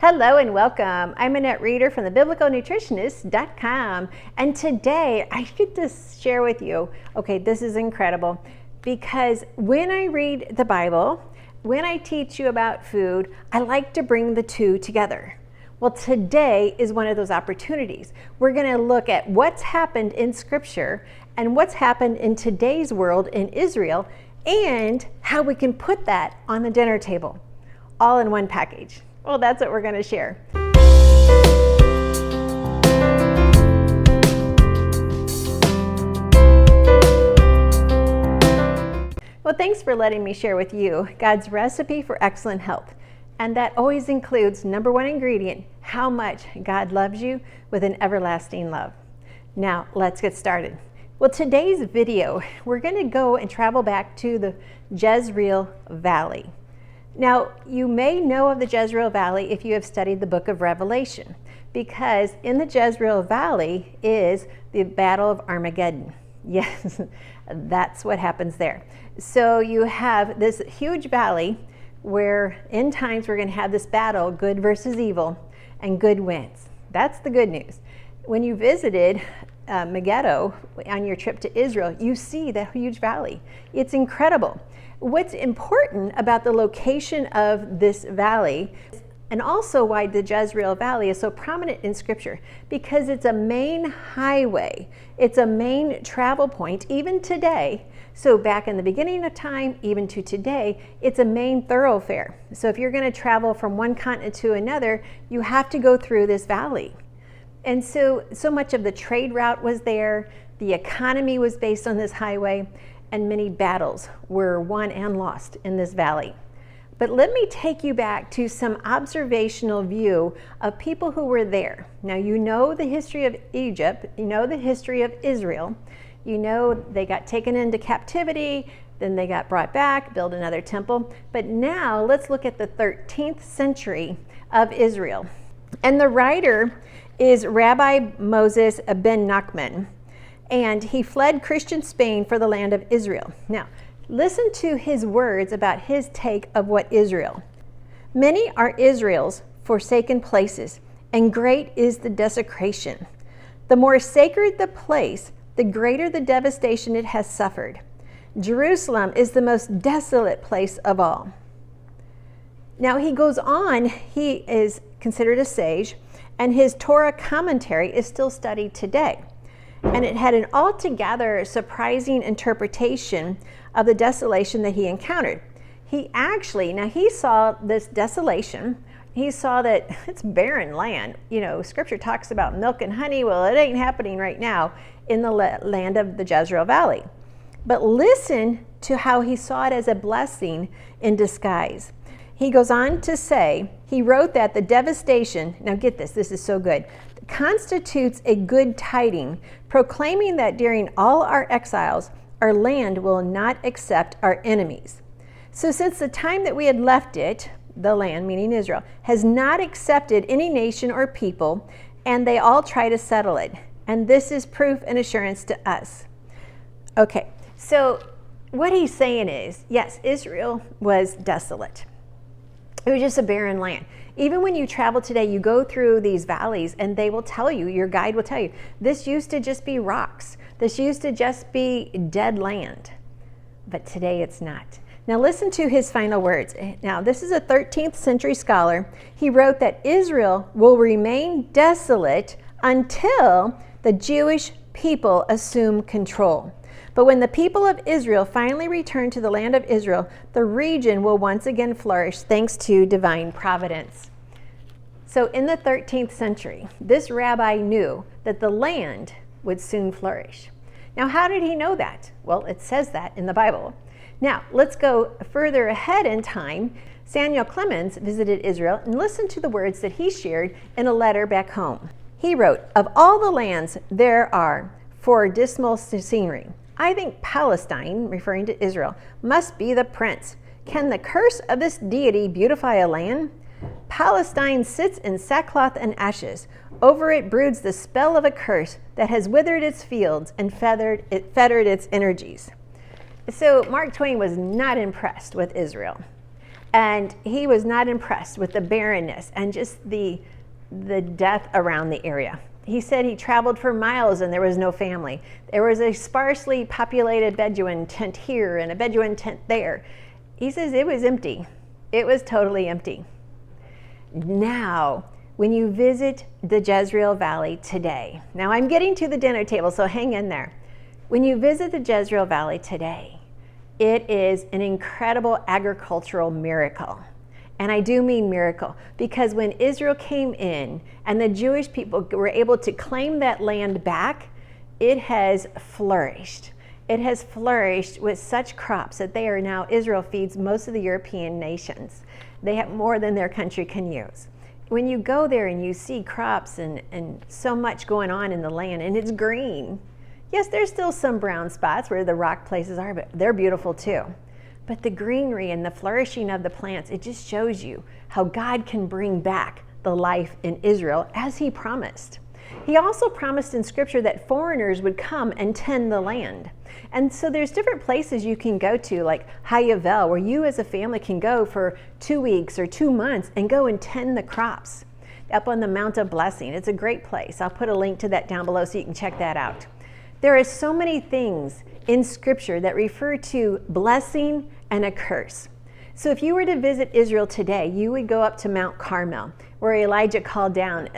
Hello and welcome. I'm Annette Reeder from the biblicalnutritionist.com, and today I get to share with you, okay, this is incredible, because when I read the Bible, when I teach you about food, I like to bring the two together. Well, today is one of those opportunities. We're going to look at what's happened in Scripture and what's happened in today's world in Israel, and how we can put that on the dinner table, all in one package. Well, that's what we're going to share. Well, thanks for letting me share with you God's recipe for excellent health. And that always includes, number one ingredient, how much God loves you with an everlasting love. Now, let's get started. Well, today's video, we're going to go and travel back to the Jezreel Valley. Now, you may know of the Jezreel Valley if you have studied the book of Revelation, because in the Jezreel Valley is the Battle of Armageddon. Yes, that's what happens there. So you have this huge valley where in times we're going to have this battle, good versus evil, and good wins. That's the good news. When you visited Megiddo on your trip to Israel, you see that huge valley. It's incredible. What's important about the location of this valley, and also why the Jezreel Valley is so prominent in Scripture, because it's a main highway. It's a main travel point, even today. So back in the beginning of time, even to today, it's a main thoroughfare. So if you're going to travel from one continent to another, you have to go through this valley. And so much of the trade route was there. The economy was based on this highway. And many battles were won and lost in this valley. But let me take you back to some observational view of people who were there. Now, you know the history of Egypt, you know the history of Israel, you know they got taken into captivity, then they got brought back, built another temple. But now let's look at the 13th century of Israel. And the writer is Rabbi Moses ben Nachman. And he fled Christian Spain for the land of Israel. Now, listen to his words about his take of what Israel. Many are Israel's forsaken places, and great is the desecration. The more sacred the place, the greater the devastation it has suffered. Jerusalem is the most desolate place of all. Now he goes on, he is considered a sage, and his Torah commentary is still studied today. And it had an altogether surprising interpretation of the desolation that he encountered. He saw this desolation. He saw that it's barren land. You know, Scripture talks about milk and honey. Well, it ain't happening right now in the land of the Jezreel Valley. But listen to how he saw it as a blessing in disguise. He goes on to say, he wrote that the devastation, now get this is so good, constitutes a good tiding, proclaiming that during all our exiles, our land will not accept our enemies. So since the time that we had left it, the land, meaning Israel, has not accepted any nation or people, and they all try to settle it. And this is proof and assurance to us. Okay, so what he's saying is, yes, Israel was desolate. It was just a barren land. Even when you travel today, you go through these valleys and they will tell you, your guide will tell you, this used to just be rocks. This used to just be dead land. But today it's not. Now listen to his final words. Now this is a 13th century scholar. He wrote that Israel will remain desolate until the Jewish people assume control. But when the people of Israel finally return to the land of Israel, the region will once again flourish thanks to divine providence. So in the 13th century, this rabbi knew that the land would soon flourish. Now, how did he know that? Well, it says that in the Bible. Now, let's go further ahead in time. Samuel Clemens visited Israel, and listen to the words that he shared in a letter back home. He wrote, "Of all the lands there are for dismal scenery, I think Palestine," referring to Israel, "must be the prince. Can the curse of this deity beautify a land? Palestine sits in sackcloth and ashes. Over it broods the spell of a curse that has withered its fields and fettered its energies." So Mark Twain was not impressed with Israel. And he was not impressed with the barrenness and just the death around the area. He said he traveled for miles and there was no family. There was a sparsely populated Bedouin tent here and a Bedouin tent there. He says it was empty. It was totally empty. Now, when you visit the Jezreel Valley today, now I'm getting to the dinner table, so hang in there. When you visit the Jezreel Valley today, it is an incredible agricultural miracle. And I do mean miracle, because when Israel came in and the Jewish people were able to claim that land back, it has flourished. It has flourished with such crops that they are now, Israel feeds most of the European nations. They have more than their country can use. When you go there and you see crops and so much going on in the land, and it's green. Yes, there's still some brown spots where the rock places are, but they're beautiful too. But the greenery and the flourishing of the plants, it just shows you how God can bring back the life in Israel as he promised. He also promised in scripture that foreigners would come and tend the land. And so there's different places you can go to, like Hayavel, where you as a family can go for 2 weeks or 2 months and go and tend the crops up on the Mount of Blessing. It's a great place. I'll put a link to that down below so you can check that out. There are so many things in scripture that refer to blessing and a curse. So if you were to visit Israel today, you would go up to Mount Carmel, where Elijah called down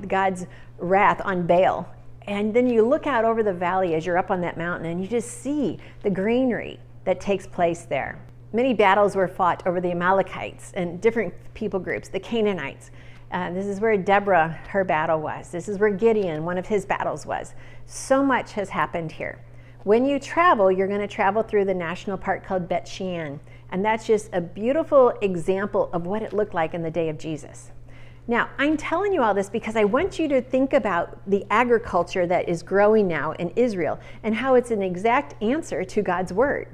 God's wrath on Baal. And then you look out over the valley as you're up on that mountain and you just see the greenery that takes place there. Many battles were fought over the Amalekites and different people groups, the Canaanites. This is where Deborah, her battle was. This is where Gideon, one of his battles was. So much has happened here. When you travel, you're going to travel through the national park called Bet Shean. And that's just a beautiful example of what it looked like in the day of Jesus. Now, I'm telling you all this because I want you to think about the agriculture that is growing now in Israel and how it's an exact answer to God's word.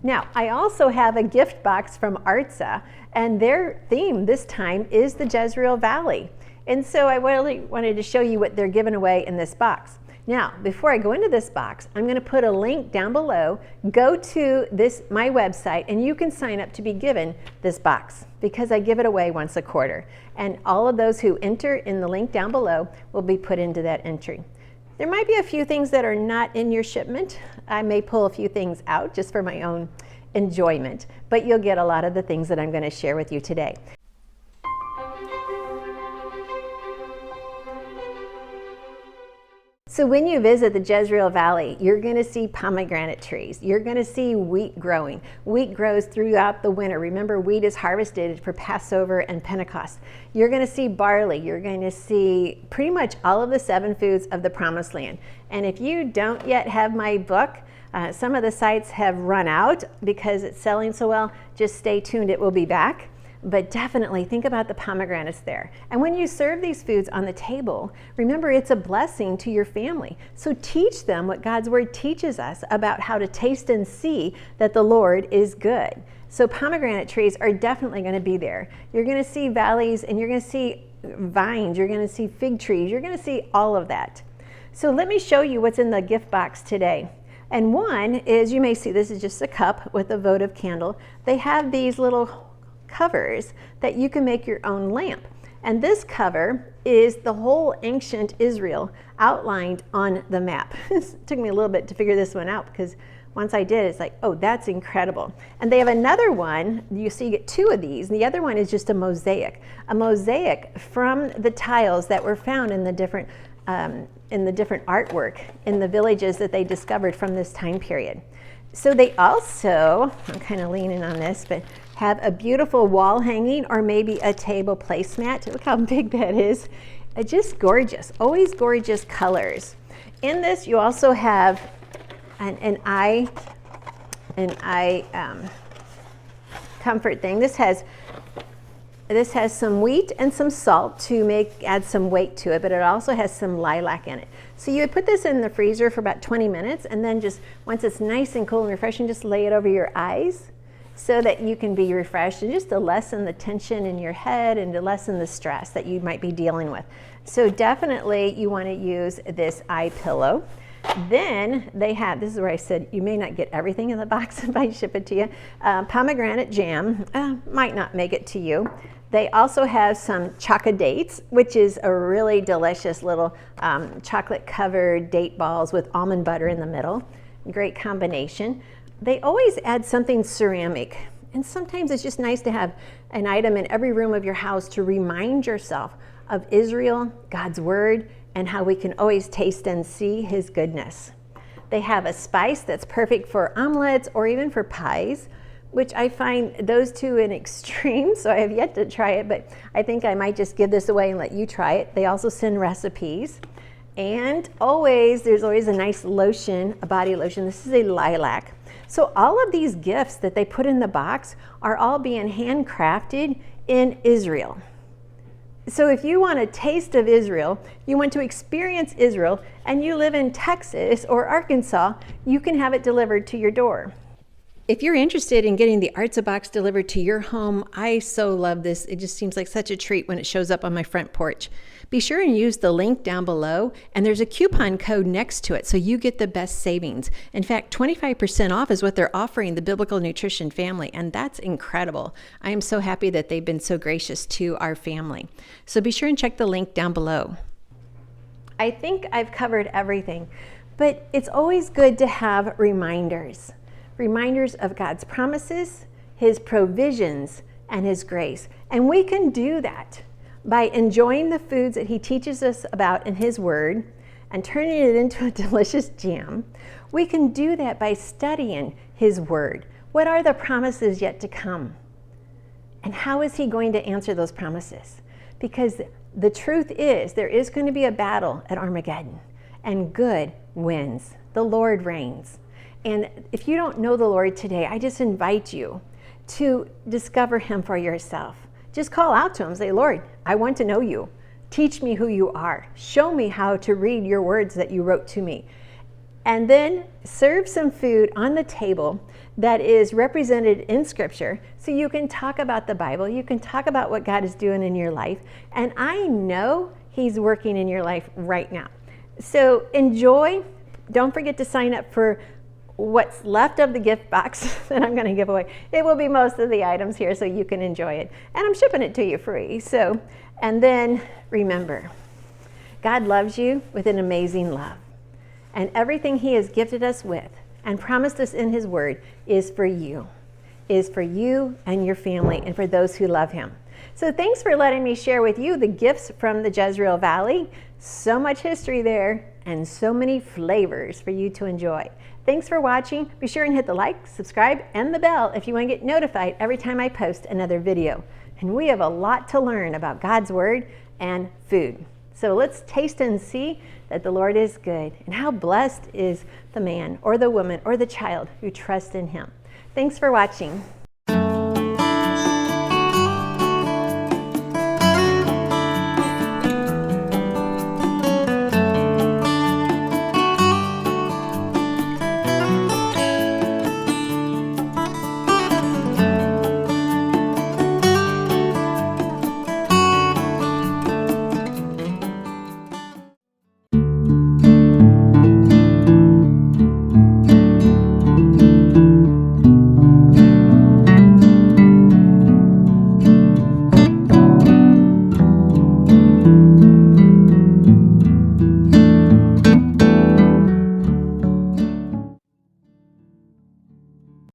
Now, I also have a gift box from Artza, and their theme this time is the Jezreel Valley. And so I really wanted to show you what they're giving away in this box. Now, before I go into this box, I'm going to put a link down below. Go to my website, and you can sign up to be given this box because I give it away once a quarter. And all of those who enter in the link down below will be put into that entry. There might be a few things that are not in your shipment. I may pull a few things out just for my own enjoyment, but you'll get a lot of the things that I'm going to share with you today. So when you visit the Jezreel Valley, you're going to see pomegranate trees. You're going to see wheat growing. Wheat grows throughout the winter. Remember, wheat is harvested for Passover and Pentecost. You're going to see barley. You're going to see pretty much all of the 7 foods of the Promised Land. And if you don't yet have my book, some of the sites have run out because it's selling so well. Just stay tuned. It will be back. But definitely think about the pomegranates there. And when you serve these foods on the table, remember it's a blessing to your family. So teach them what God's word teaches us about how to taste and see that the Lord is good. So pomegranate trees are definitely going to be there. You're going to see valleys and you're going to see vines. You're going to see fig trees. You're going to see all of that. So let me show you what's in the gift box today. And one is, you may see this is just a cup with a votive candle. They have these little covers that you can make your own lamp. And this cover is the whole ancient Israel outlined on the map. It took me a little bit to figure this one out because once I did, it's like, oh, that's incredible. And they have another one, you see you get 2 of these, and the other one is just a mosaic from the tiles that were found in the different artwork in the villages that they discovered from this time period. So they also, I'm kind of leaning on this, but have a beautiful wall hanging or maybe a table placemat. Look how big that is. Just gorgeous, always gorgeous colors. In this, you also have an eye comfort thing. This has some wheat and some salt to add some weight to it, but it also has some lilac in it. So you would put this in the freezer for about 20 minutes, and then just once it's nice and cool and refreshing, just lay it over your eyes so that you can be refreshed and just to lessen the tension in your head and to lessen the stress that you might be dealing with. So definitely you want to use this eye pillow. Then they have, this is where I said you may not get everything in the box if I ship it to you, pomegranate jam, might not make it to you. They also have some chocolate dates, which is a really delicious little chocolate covered date balls with almond butter in the middle. Great combination. They always add something ceramic, and sometimes it's just nice to have an item in every room of your house to remind yourself of Israel, God's word, and how we can always taste and see his goodness. They have a spice that's perfect for omelets or even for pies, which I find those two in extreme, so I have yet to try it, but I think I might just give this away and let you try it. They also send recipes. And there's always a nice lotion, a body lotion. This is a lilac. So all of these gifts that they put in the box are all being handcrafted in Israel. So if you want a taste of Israel, you want to experience Israel, and you live in Texas or Arkansas, you can have it delivered to your door. If you're interested in getting the Artza box delivered to your home, I so love this. It just seems like such a treat when it shows up on my front porch. Be sure and use the link down below, and there's a coupon code next to it so you get the best savings. In fact, 25% off is what they're offering the Biblical Nutrition family, and that's incredible. I am so happy that they've been so gracious to our family. So be sure and check the link down below. I think I've covered everything, but it's always good to have reminders. Reminders of God's promises, his provisions, and his grace. And we can do that by enjoying the foods that he teaches us about in his word and turning it into a delicious jam. We can do that by studying his word. What are the promises yet to come? And how is he going to answer those promises? Because the truth is, there is going to be a battle at Armageddon, and good wins. The Lord reigns. And if you don't know the Lord today, I just invite you to discover him for yourself. Just call out to him, say, Lord, I want to know you. Teach me who you are. Show me how to read your words that you wrote to me. And then serve some food on the table that is represented in Scripture so you can talk about the Bible. You can talk about what God is doing in your life. And I know he's working in your life right now. So enjoy. Don't forget to sign up for what's left of the gift box that I'm going to give away. It will be most of the items here so you can enjoy it. And I'm shipping it to you free. So, and then remember, God loves you with an amazing love. And everything he has gifted us with and promised us in his word is for you and your family and for those who love him. So thanks for letting me share with you the gifts from the Jezreel Valley. So much history there and so many flavors for you to enjoy. Thanks for watching. Be sure and hit the like, subscribe, and the bell if you want to get notified every time I post another video. And we have a lot to learn about God's word and food. So let's taste and see that the Lord is good, and how blessed is the man or the woman or the child who trusts in him. Thanks for watching.